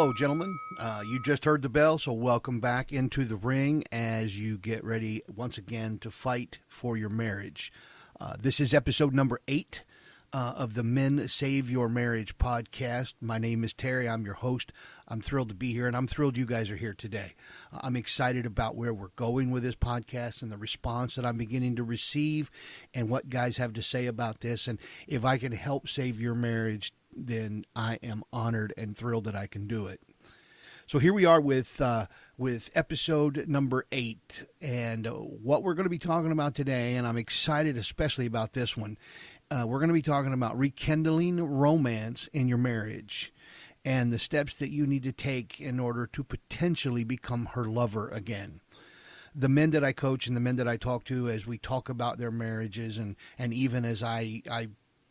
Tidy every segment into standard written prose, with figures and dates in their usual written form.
Hello, gentlemen. You just heard the bell, so welcome back into the ring as you get ready once again to fight for your marriage. This is episode number 8 of the Men Save Your Marriage podcast. My name is Terry. I'm your host. I'm thrilled to be here, and I'm thrilled you guys are here today. I'm excited about where we're going with this podcast and the response that I'm beginning to receive and what guys have to say about this. And if I can help save your marriage, then I am honored and thrilled that I can do it. So here we are with episode number 8, and what we're going to be talking about today, and I'm excited especially about this one. We're going to be talking about rekindling romance in your marriage and the steps that you need to take in order to potentially become her lover again. The men that I coach and the men that I talk to as we talk about their marriages and even as I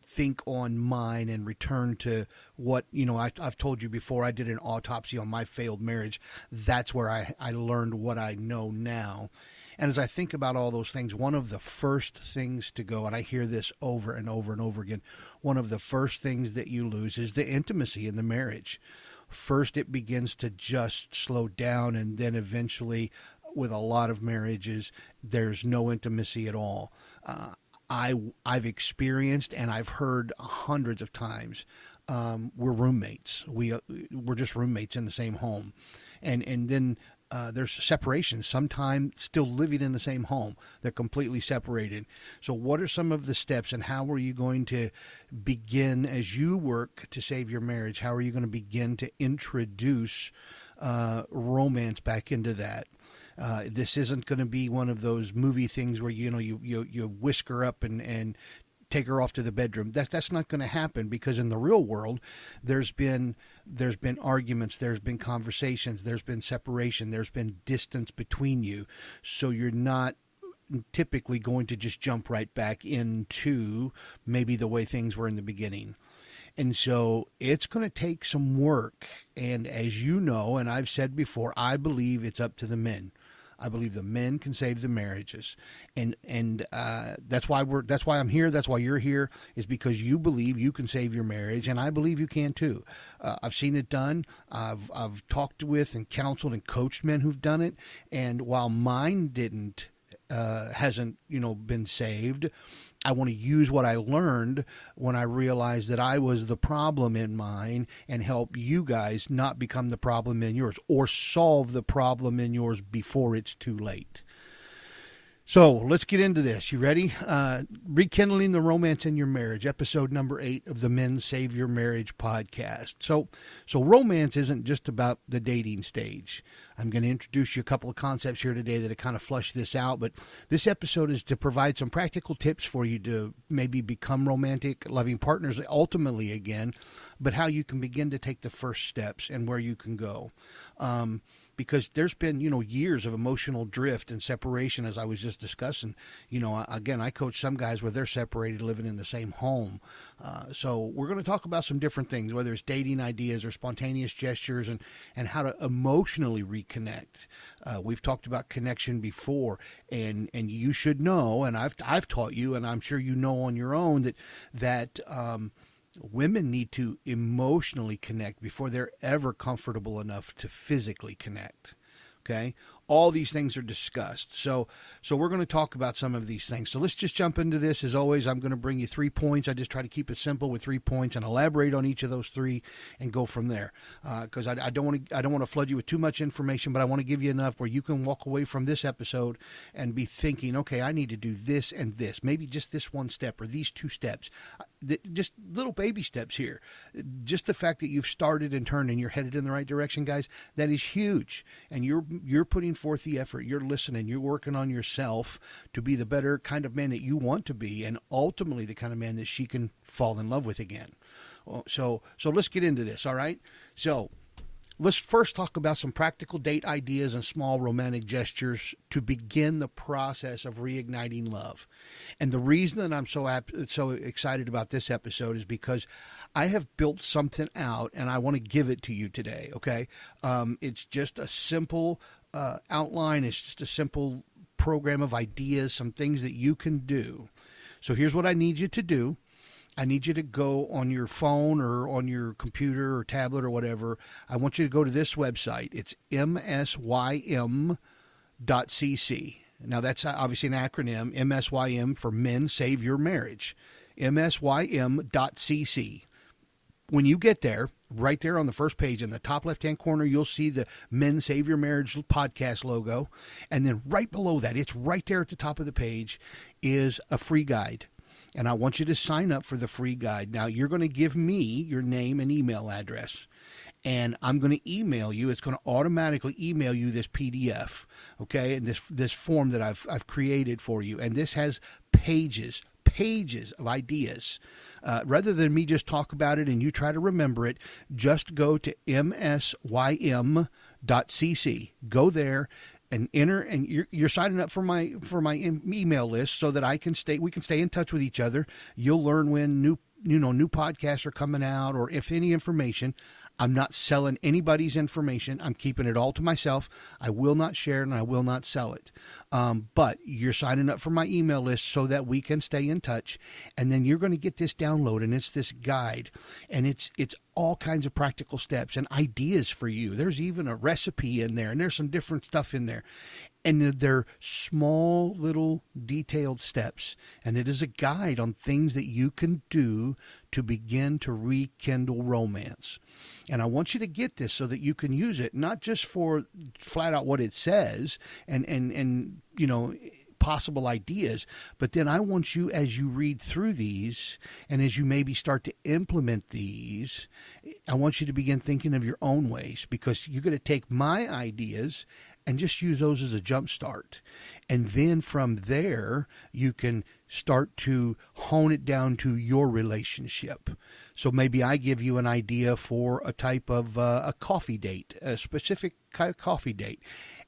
think on mine and return to what, I've told you before, I did an autopsy on my failed marriage. That's where I learned what I know now. And as I think about all those things, one of the first things to go, and I hear this over and over and over again, one of the first things that you lose is the intimacy in the marriage. First, it begins to just slow down, and then eventually, with a lot of marriages, there's no intimacy at all. I've experienced and I've heard hundreds of times, we're roommates. We're just roommates in the same home. And then there's separation, sometimes still living in the same home. They're completely separated. So what are some of the steps, and how are you going to begin as you work to save your marriage? How are you going to begin to introduce romance back into that? This isn't going to be one of those movie things where you whisk her up and take her off to the bedroom. That's not going to happen, because in the real world, there's been arguments, there's been conversations, there's been separation, there's been distance between you. So you're not typically going to just jump right back into maybe the way things were in the beginning. And so it's going to take some work. And as you know, and I've said before, I believe it's up to the men. I believe the men can save the marriages, and that's why I'm here. That's why you're here, is because you believe you can save your marriage, and I believe you can too. I've seen it done. I've talked with and counseled and coached men who've done it, and while mine hasn't been saved, I want to use what I learned when I realized that I was the problem in mine and help you guys not become the problem in yours, or solve the problem in yours before it's too late. So let's get into this. You ready? Rekindling the Romance in Your Marriage, episode number 8 of the Men Save Your Marriage podcast. So romance isn't just about the dating stage. I'm going to introduce you a couple of concepts here today that kind of flush this out, but this episode is to provide some practical tips for you to maybe become romantic, loving partners ultimately again, but how you can begin to take the first steps and where you can go. Because there's been, years of emotional drift and separation, as I was just discussing. Again, I coach some guys where they're separated, living in the same home. So we're going to talk about some different things, whether it's dating ideas or spontaneous gestures, and how to emotionally reconnect. We've talked about connection before, and you should know, and I've taught you, and I'm sure you know on your own that women need to emotionally connect before they're ever comfortable enough to physically connect. Okay? All these things are discussed. So we're going to talk about some of these things. So let's just jump into this. As always, I'm going to bring you 3 points. I just try to keep it simple with 3 points and elaborate on each of those 3 and go from there. Because I don't want to flood you with too much information, but I want to give you enough where you can walk away from this episode and be thinking, okay, I need to do this and this. Maybe just this one step or these 2 steps. Just little baby steps here. Just the fact that you've started and turned and you're headed in the right direction, guys, that is huge. And you're putting forth the effort, you're listening, you're working on yourself to be the better kind of man that you want to be, and ultimately the kind of man that she can fall in love with again. So let's get into this, all right? So let's first talk about some practical date ideas and small romantic gestures to begin the process of reigniting love. And the reason that I'm so excited about this episode is because I have built something out and I want to give it to you today, okay? It's just a simple outline. It's just a simple program of ideas, some things that you can do. So here's what I need you to do. I need you to go on your phone or on your computer or tablet or whatever. I want you to go to this website. It's msym.cc. Now, that's obviously an acronym, MSYM for Men Save Your Marriage, msym.cc. When you get there, right there on the first page in the top left-hand corner, you'll see the Men Save Your Marriage podcast logo. And then right below that, it's right there at the top of the page, is a free guide. And I want you to sign up for the free guide. Now, you're going to give me your name and email address. And I'm going to email you. It's going to automatically email you this PDF, okay, and this form that I've created for you. And this has pages of ideas. Rather than me just talk about it and you try to remember it, just go to msym.cc. Go there and enter, and you're signing up for my email list so that we can stay in touch with each other. You'll learn when new podcasts are coming out, or if any information. I'm not selling anybody's information. I'm keeping it all to myself. I will not share it and I will not sell it. But you're signing up for my email list so that we can stay in touch. And then you're going to get this download, and it's this guide. And it's all kinds of practical steps and ideas for you. There's even a recipe in there, and there's some different stuff in there. And they're small, little, detailed steps. And it is a guide on things that you can do to begin to rekindle romance. And I want you to get this so that you can use it, not just for flat out what it says and possible ideas, but then I want you, as you read through these and as you maybe start to implement these, I want you to begin thinking of your own ways, because you're going to take my ideas and just use those as a jump start. And then from there, you can start to hone it down to your relationship. So maybe I give you an idea for a type of a coffee date, a specific coffee date.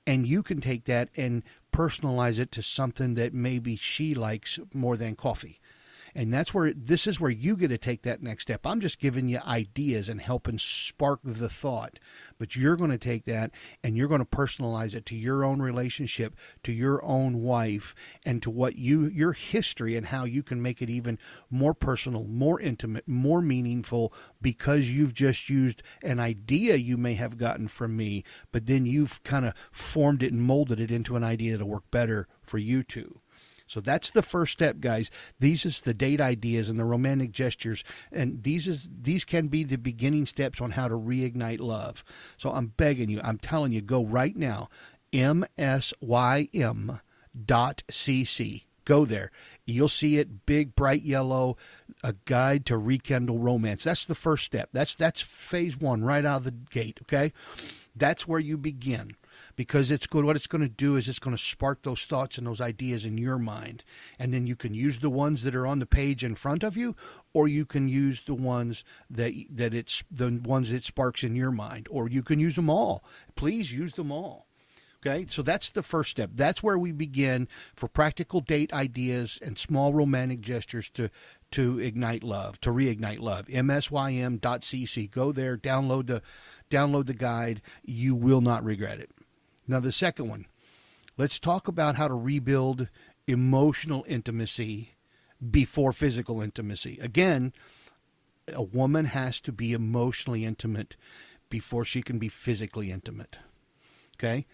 And you can take that and personalize it to something that maybe she likes more than coffee. And this is where you get to take that next step. I'm just giving you ideas and helping spark the thought. But you're going to take that and you're going to personalize it to your own relationship, to your own wife, and to what your history, and how you can make it even more personal, more intimate, more meaningful, because you've just used an idea you may have gotten from me, but then you've kind of formed it and molded it into an idea that'll work better for you two. So that's the first step, guys. These is the date ideas and the romantic gestures, and these can be the beginning steps on how to reignite love. So I'm begging you, I'm telling you, go right now, msym.cc. Go there. You'll see it, big, bright yellow, a guide to rekindle romance. That's the first step. That's phase one, right out of the gate, okay? That's where you begin. Because it's good. What it's going to do is it's going to spark those thoughts and those ideas in your mind. And then you can use the ones that are on the page in front of you, or you can use the ones that it sparks in your mind, or you can use them all. Please use them all. Okay, so that's the first step. That's where we begin for practical date ideas and small romantic gestures to ignite love, to reignite love. msym.cc. Go there, download the guide. You will not regret it. Now, the second one, let's talk about how to rebuild emotional intimacy before physical intimacy. Again, a woman has to be emotionally intimate before she can be physically intimate. Okay?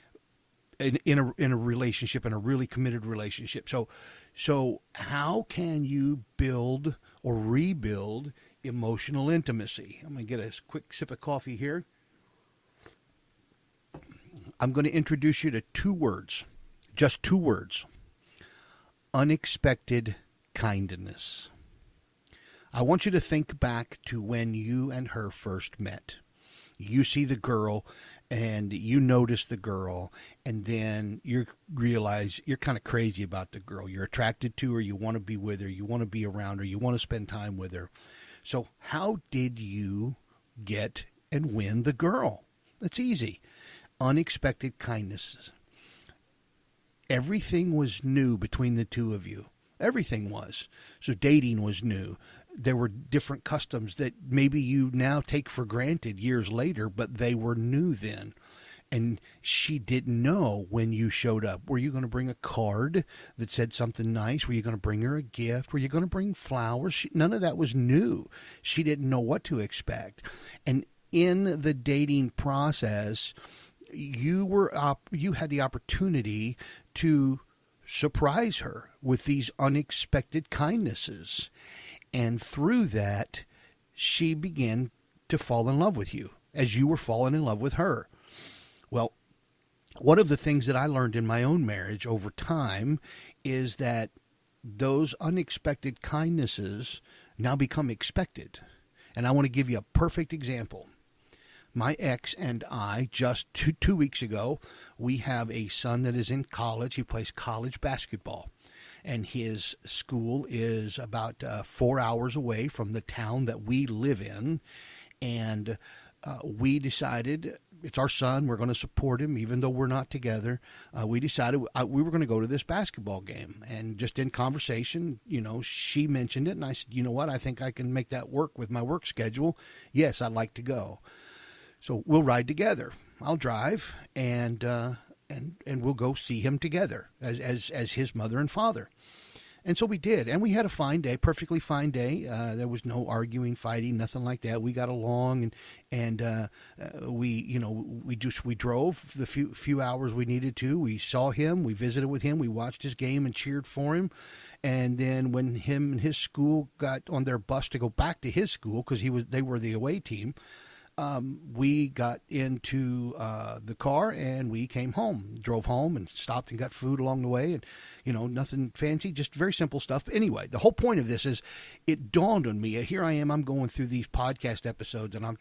In a relationship, in a really committed relationship. So how can you build or rebuild emotional intimacy? I'm going to get a quick sip of coffee here. I'm going to introduce you to two words, just two words. Unexpected kindness. I want you to think back to when you and her first met. You see the girl and you notice the girl, and then you realize you're kind of crazy about the girl. You're attracted to her, you want to be with her, you want to be around her, you want to spend time with her. So how did you get and win the girl? It's easy. Unexpected kindness. Everything was new between the two of you. Everything was. So dating was new. There were different customs that maybe you now take for granted years later, but they were new then. And she didn't know when you showed up. Were you going to bring a card that said something nice? Were you going to bring her a gift? Were you going to bring flowers? None of that was new. She didn't know what to expect. And in the dating process, you had the opportunity to surprise her with these unexpected kindnesses. And through that, she began to fall in love with you as you were falling in love with her. Well, one of the things that I learned in my own marriage over time is that those unexpected kindnesses now become expected. And I want to give you a perfect example. My ex and I, just two weeks ago, we have a son that is in college. He plays college basketball. And his school is about 4 hours away from the town that we live in. And we decided, it's our son, we're going to support him even though we're not together. We decided we were going to go to this basketball game. And just in conversation, she mentioned it, and I said, you know what, I think I can make that work with my work schedule. Yes, I'd like to go. So we'll ride together. I'll drive, and we'll go see him together as his mother and father. And so we did, and we had a fine day, perfectly fine day. There was no arguing, fighting, nothing like that. We got along, and we drove the few hours we needed to. We saw him, we visited with him, we watched his game and cheered for him. And then when him and his school got on their bus to go back to his school, because they were the away team, we got into the car and we came home, drove home and stopped and got food along the way, and nothing fancy, just very simple stuff. But anyway, the whole point of this is it dawned on me. Here I am, I'm going through these podcast episodes and I'm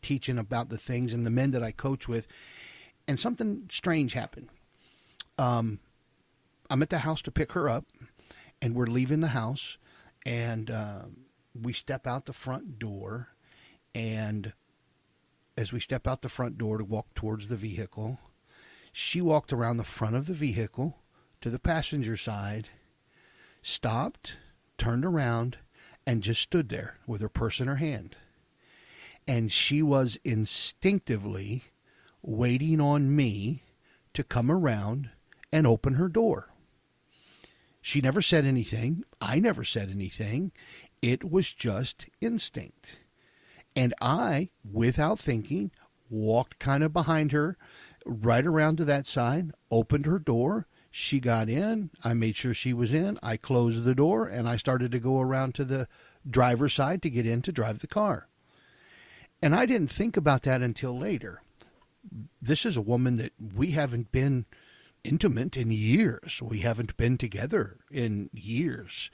teaching about the things and the men that I coach with, and something strange happened. I'm at the house to pick her up, and we're leaving the house, and we step out the front door, and as we step out the front door to walk towards the vehicle, she walked around the front of the vehicle to the passenger side, stopped, turned around, and just stood there with her purse in her hand. And she was instinctively waiting on me to come around and open her door. She never said anything. I never said anything. It was just instinct. And I, without thinking, walked kind of behind her, right around to that side, opened her door. She got in. I made sure she was in. I closed the door, and I started to go around to the driver's side to get in to drive the car. And I didn't think about that until later. This is a woman that we haven't been intimate in years. We haven't been together in years.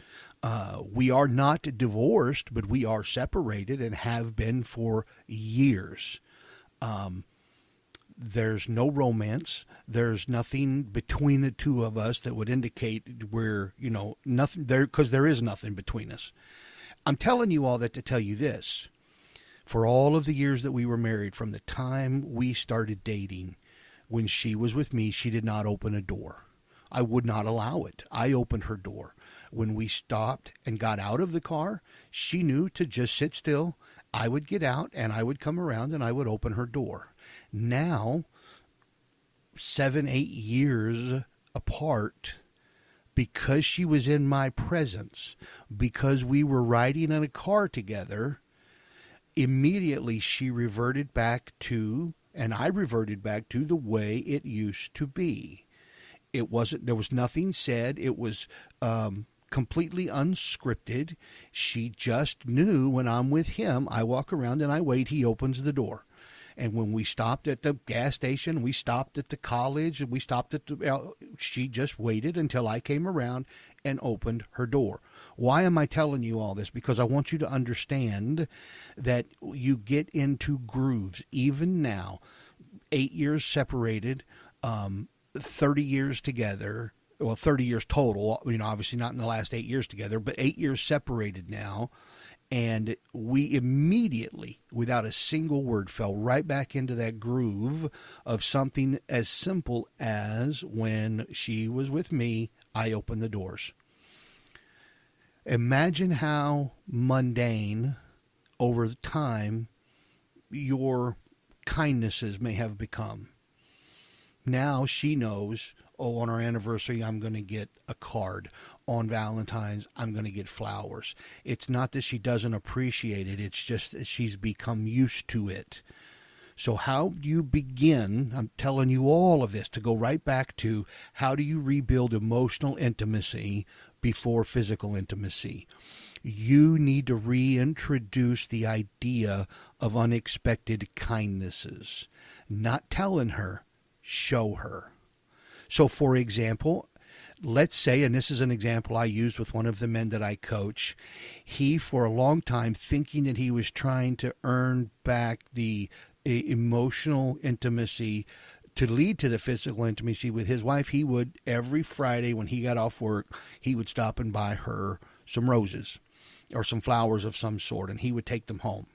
We are not divorced, but we are separated and have been for years. There's no romance. There's nothing between the two of us that would indicate we're, nothing there, because there is nothing between us. I'm telling you all that to tell you this. For all of the years that we were married, from the time we started dating, when she was with me, she did not open a door. I would not allow it. I opened her door. When we stopped and got out of the car, she knew to just sit still. I would get out and I would come around and I would open her door. Now, 7, 8 years apart, because she was in my presence, because we were riding in a car together, immediately she reverted back to, and I reverted back to, the way it used to be. There was nothing said. It was completely unscripted. She just knew when I'm with him, I walk around and I wait, he opens the door. And when we stopped at the gas station, we stopped at the college, and we stopped at she just waited until I came around and opened her door. Why am I telling you all this? Because I want you to understand that you get into grooves, even now, 8 years separated, 30 years together, well, 30 years total, obviously not in the last 8 years together, but 8 years separated now. And we immediately, without a single word, fell right back into that groove of something as simple as, when she was with me, I opened the doors. Imagine how mundane, over time, your kindnesses may have become. Now she knows, oh, on our anniversary, I'm going to get a card. On Valentine's, I'm going to get flowers. It's not that she doesn't appreciate it, it's just that she's become used to it. So, how do you begin? I'm telling you all of this to go right back to how do you rebuild emotional intimacy before physical intimacy? You need to reintroduce the idea of unexpected kindnesses. Not telling her, show her. So, for example, let's say, and this is an example I used with one of the men that I coach, he, for a long time, thinking that he was trying to earn back the emotional intimacy to lead to the physical intimacy with his wife, he would, every Friday when he got off work, he would stop and buy her some roses or some flowers of some sort, and he would take them home.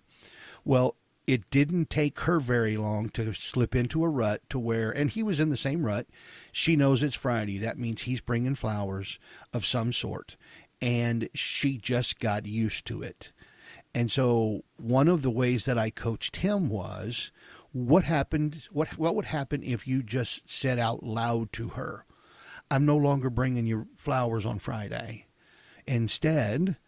Well, it didn't take her very long to slip into a rut to where, and he was in the same rut, she knows it's Friday. That means he's bringing flowers of some sort, and she just got used to it. And so one of the ways that I coached him was, what happened? What would happen if you just said out loud to her, I'm no longer bringing you flowers on Friday. Instead,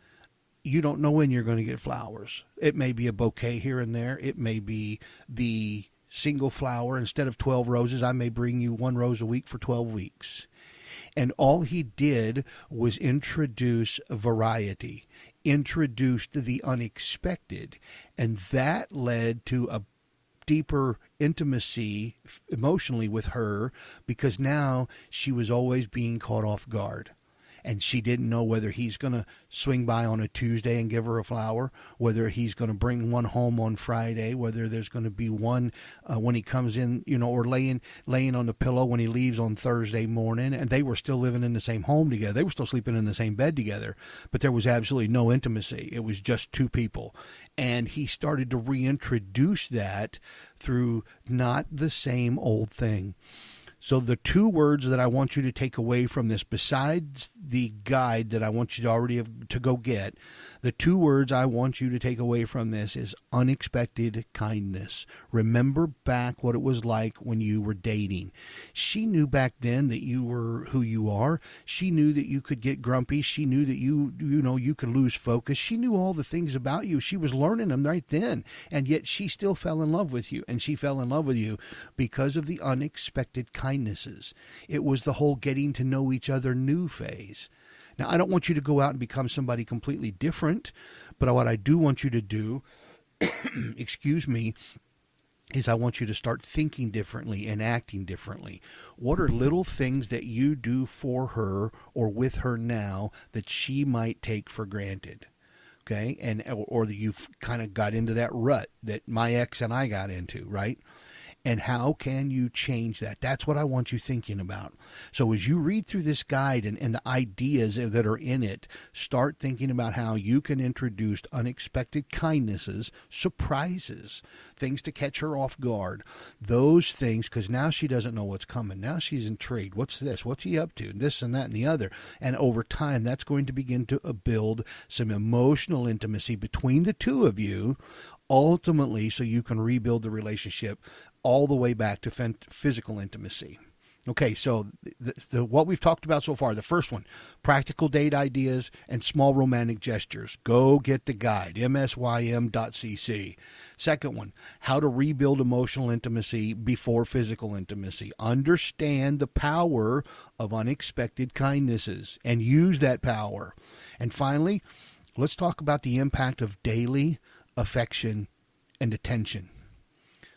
you don't know when you're going to get flowers. It may be a bouquet here and there. It may be the single flower. Instead of 12 roses, I may bring you one rose a week for 12 weeks. And all he did was introduce variety, introduced the unexpected, and that led to a deeper intimacy emotionally with her, because now she was always being caught off guard. And she didn't know whether he's going to swing by on a Tuesday and give her a flower, whether he's going to bring one home on Friday, whether there's going to be one when he comes in, or laying on the pillow when he leaves on Thursday morning. And they were still living in the same home together. They were still sleeping in the same bed together, but there was absolutely no intimacy. It was just two people. And he started to reintroduce that through not the same old thing. So the two words that I want you to take away from this, besides the guide that I want you to already have to go get, the two words I want you to take away from this is unexpected kindness. Remember back what it was like when you were dating. She knew back then that you were who you are. She knew that you could get grumpy. She knew that you could lose focus. She knew all the things about you. She was learning them right then. And yet she still fell in love with you. And she fell in love with you because of the unexpected kindnesses. It was the whole getting to know each other new phase. Now, I don't want you to go out and become somebody completely different, but what I do want you to do, excuse me, is I want you to start thinking differently and acting differently. What are little things that you do for her or with her now that she might take for granted? Okay, or you've kind of got into that rut that my ex and I got into, right? And how can you change that? That's what I want you thinking about. So as you read through this guide and the ideas that are in it, start thinking about how you can introduce unexpected kindnesses, surprises, things to catch her off guard. Those things, because now she doesn't know what's coming. Now she's intrigued. What's this? What's he up to? This and that and the other. And over time, that's going to begin to build some emotional intimacy between the two of you, ultimately, so you can rebuild the relationship all the way back to physical intimacy. Okay, so what we've talked about so far, the first one, practical date ideas and small romantic gestures. Go get the guide, msym.cc. Second one, how to rebuild emotional intimacy before physical intimacy. Understand the power of unexpected kindnesses and use that power. And finally, let's talk about the impact of daily affection and attention.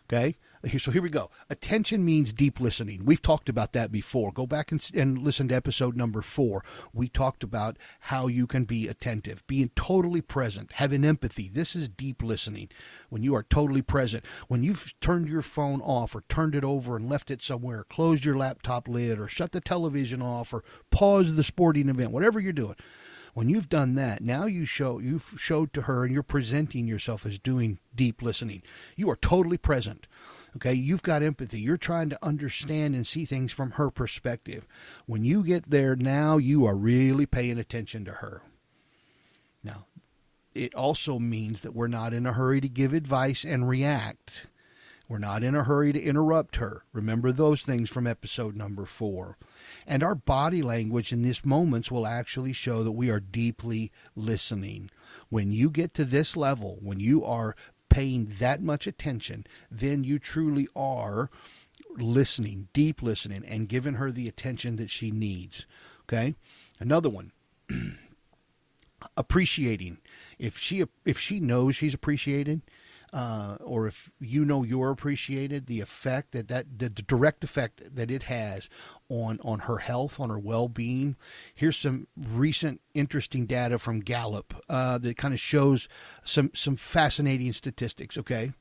Okay? So here we go. Attention means deep listening. We've talked about that before. Go back and listen to episode number 4. We talked about how you can be attentive, being totally present, having empathy. This is deep listening. When you are totally present, when you've turned your phone off or turned it over and left it somewhere, closed your laptop lid or shut the television off or paused the sporting event, whatever you're doing. When you've done that, now you've showed to her and you're presenting yourself as doing deep listening. You are totally present. Okay, you've got empathy. You're trying to understand and see things from her perspective. When you get there, now you are really paying attention to her. Now, it also means that we're not in a hurry to give advice and react. We're not in a hurry to interrupt her. Remember those things from episode number 4. And our body language in these moments will actually show that we are deeply listening. When you get to this level, when you are paying that much attention, then you truly are listening, deep listening, and giving her the attention that she needs. Okay? Another one. Appreciating. If she knows she's appreciated, or if you know you're appreciated, the effect the direct effect that it has on her health, on her well-being. Here's some recent interesting data from Gallup that kind of shows some fascinating statistics. Okay,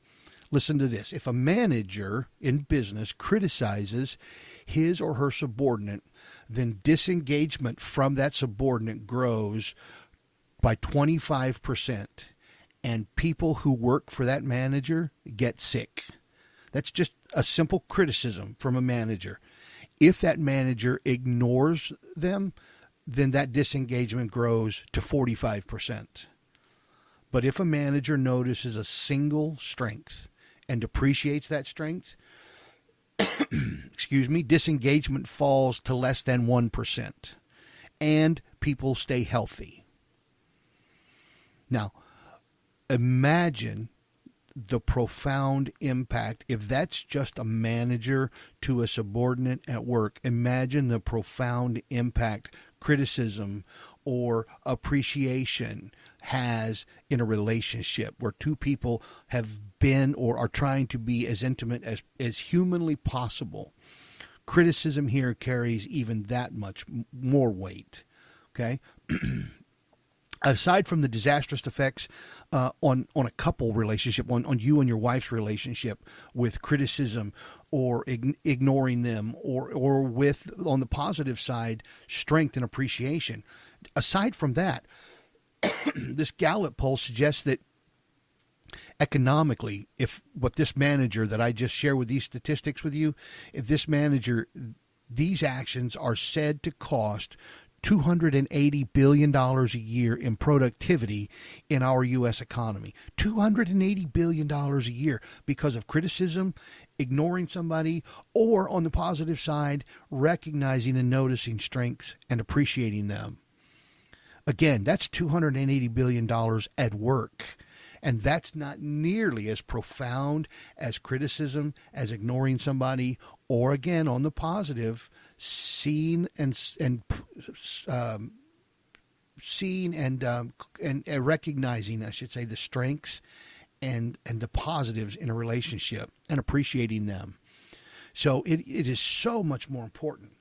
listen to this. If a manager in business criticizes his or her subordinate, then disengagement from that subordinate grows by 25%. And people who work for that manager get sick. That's just a simple criticism from a manager. If that manager ignores them, then that disengagement grows to 45%. But if a manager notices a single strength and appreciates that strength, disengagement falls to less than 1%. And people stay healthy. Now, imagine the profound impact. If that's just a manager to a subordinate at work, imagine the profound impact criticism or appreciation has in a relationship where two people have been or are trying to be as intimate as humanly possible. Criticism here carries even that much more weight. Okay? Aside from the disastrous effects on a couple relationship, on you and your wife's relationship with criticism or ignoring them, or with, on the positive side, strength and appreciation. Aside from that, this Gallup poll suggests that economically, if what this manager that I just shared with these statistics with you, if this manager, these actions are said to cost $280 billion a year in productivity in our U.S. economy. $280 billion a year because of criticism, ignoring somebody, or on the positive side, recognizing and noticing strengths and appreciating them. Again, that's $280 billion at work. And that's not nearly as profound as criticism, as ignoring somebody, or again, on the positive, seeing and recognizing, I should say, the strengths and the positives in a relationship and appreciating them. So it is so much more important.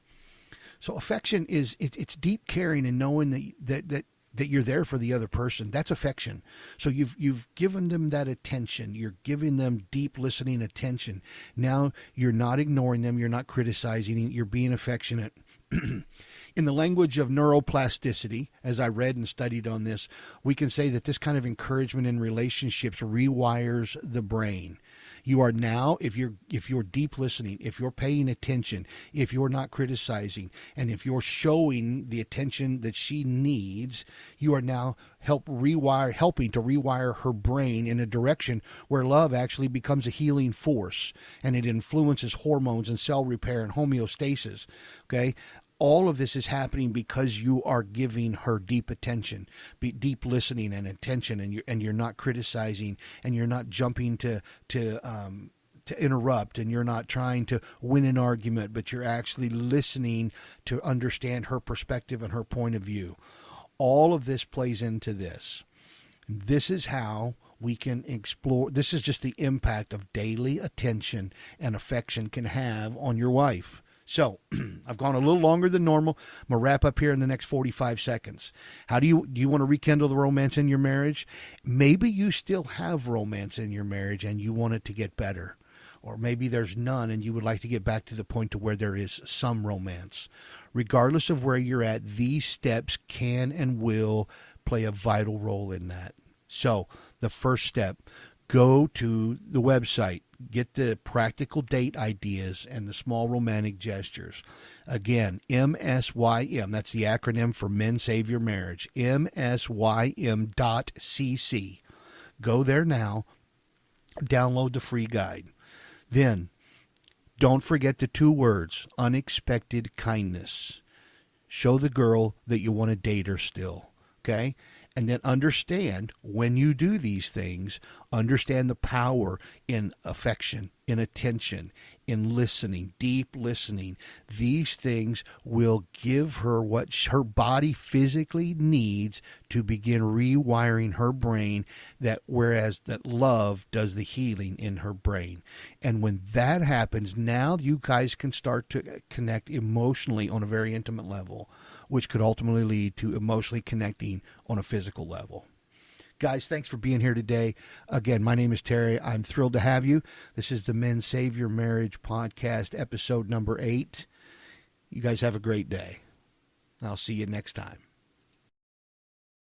So affection it's deep caring and knowing that you're there for the other person. That's affection. So you've given them that attention. You're giving them deep listening attention. Now you're not ignoring them. You're not criticizing. You're being affectionate. In the language of neuroplasticity, as I read and studied on this, we can say that this kind of encouragement in relationships rewires the brain. You are now, if you're deep listening, if you're paying attention, if you're not criticizing, and if you're showing the attention that she needs, you are now helping to rewire her brain in a direction where love actually becomes a healing force, and it influences hormones and cell repair and homeostasis. Okay? All of this is happening because you are giving her deep attention, deep listening and attention, and you're not criticizing, and you're not jumping to interrupt, and you're not trying to win an argument, but you're actually listening to understand her perspective and her point of view. All of this plays into this. This is how we can explore. This is just the impact of daily attention and affection can have on your wife. So I've gone a little longer than normal. I'm going to wrap up here in the next 45 seconds. How do you want to rekindle the romance in your marriage? Maybe you still have romance in your marriage and you want it to get better. Or maybe there's none and you would like to get back to the point to where there is some romance. Regardless of where you're at, these steps can and will play a vital role in that. So the first step, go to the website. Get the practical date ideas and the small romantic gestures. Again, MSYM, that's the acronym for Men Save Your Marriage, MSYM.cc. Go there now, download the free guide. Then, don't forget the 2 words, unexpected kindness. Show the girl that you want to date her still, okay? And then understand when you do these things, understand the power in affection, in attention, in listening, deep listening. These things will give her what her body physically needs to begin rewiring her brain, that whereas that love does the healing in her brain. And when that happens, now you guys can start to connect emotionally on a very intimate level, which could ultimately lead to emotionally connecting on a physical level. Guys, thanks for being here today. Again, my name is Terry. I'm thrilled to have you. This is the Men Save Your Marriage podcast, episode number 8. You guys have a great day. I'll see you next time.